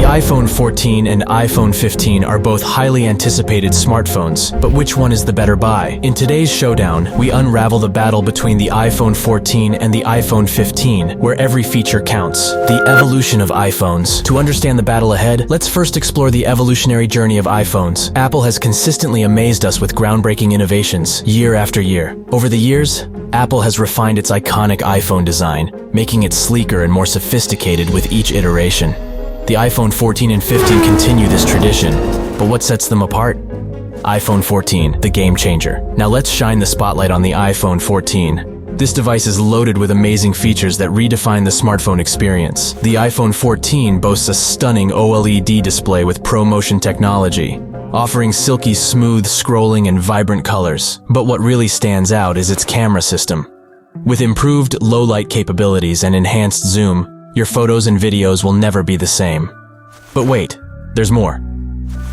iPhone 14 and iPhone 15 are both highly anticipated smartphones, but which one is the better buy? In today's showdown, we unravel the battle between the iPhone 14 and the iPhone 15, where every feature counts. The evolution of iPhones. To understand the battle ahead, let's first explore the evolutionary journey of iPhones. Apple has consistently amazed us with groundbreaking innovations, year after year. Over the years, Apple has refined its iconic iPhone design, making it sleeker and more sophisticated with each iteration. The iPhone 14 and 15 continue this tradition, but what sets them apart? iPhone 14, the game changer. Now let's shine the spotlight on the iPhone 14. This device is loaded with amazing features that redefine the smartphone experience. The iPhone 14 boasts a stunning OLED display with ProMotion technology, offering silky smooth scrolling and vibrant colors. But what really stands out is its camera system. With improved low-light capabilities and enhanced zoom, your photos and videos will never be the same. But wait, there's more.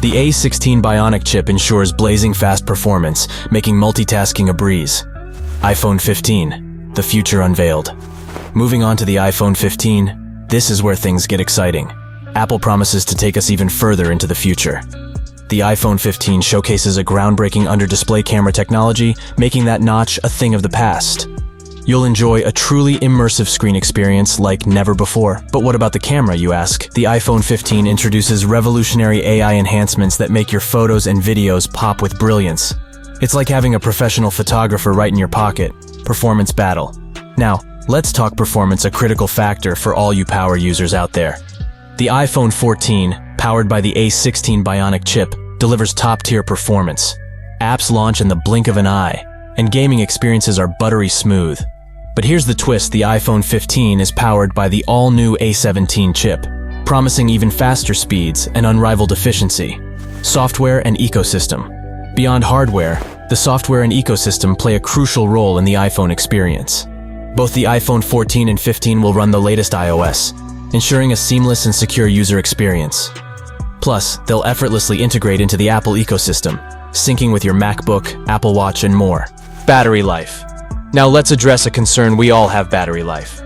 The A16 Bionic chip ensures blazing fast performance, making multitasking a breeze. iPhone 15, the future unveiled. Moving on to the iPhone 15, this is where things get exciting. Apple promises to take us even further into the future. The iPhone 15 showcases a groundbreaking under-display camera technology, making that notch a thing of the past. You'll enjoy a truly immersive screen experience like never before. But what about the camera, you ask? The iPhone 15 introduces revolutionary AI enhancements that make your photos and videos pop with brilliance. It's like having a professional photographer right in your pocket. Performance battle. Now, let's talk performance, a critical factor for all you power users out there. The iPhone 14, powered by the A16 Bionic chip, delivers top-tier performance. Apps launch in the blink of an eye, and gaming experiences are buttery smooth. But here's the twist: the iPhone 15 is powered by the all-new A17 chip, promising even faster speeds and unrivaled efficiency. Software and ecosystem. Beyond hardware, the software and ecosystem play a crucial role in the iPhone experience. Both the iPhone 14 and 15 will run the latest iOS, ensuring a seamless and secure user experience. Plus, they'll effortlessly integrate into the Apple ecosystem, syncing with your MacBook, Apple Watch, and more. Battery life. Now let's address a concern we all have: battery life.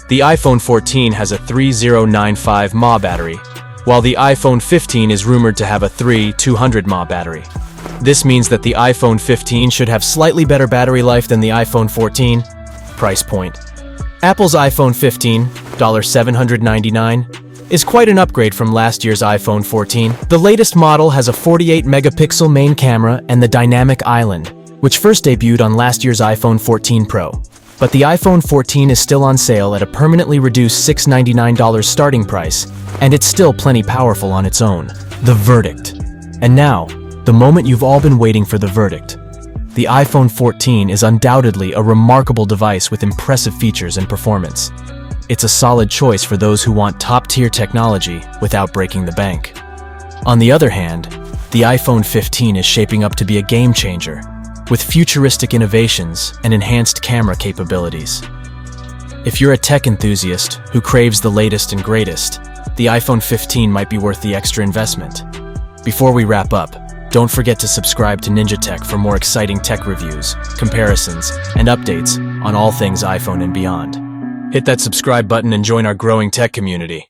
The iPhone 14 has a 3095 mAh battery, while the iPhone 15 is rumored to have a 3200 mAh battery. This means that the iPhone 15 should have slightly better battery life than the iPhone 14. Price point. Apple's iPhone 15, $799, is quite an upgrade from last year's iPhone 14. The latest model has a 48-megapixel main camera and the Dynamic Island, which first debuted on last year's iPhone 14 Pro. But the iPhone 14 is still on sale at a permanently reduced $699 starting price, and it's still plenty powerful on its own. The verdict. And now, the moment you've all been waiting for: the verdict. The iPhone 14 is undoubtedly a remarkable device with impressive features and performance. It's a solid choice for those who want top-tier technology without breaking the bank. On the other hand, the iPhone 15 is shaping up to be a game changer, with futuristic innovations and enhanced camera capabilities. If you're a tech enthusiast who craves the latest and greatest, the iPhone 15 might be worth the extra investment. Before we wrap up, don't forget to subscribe to Ninja Tech for more exciting tech reviews, comparisons, and updates on all things iPhone and beyond. Hit that subscribe button and join our growing tech community.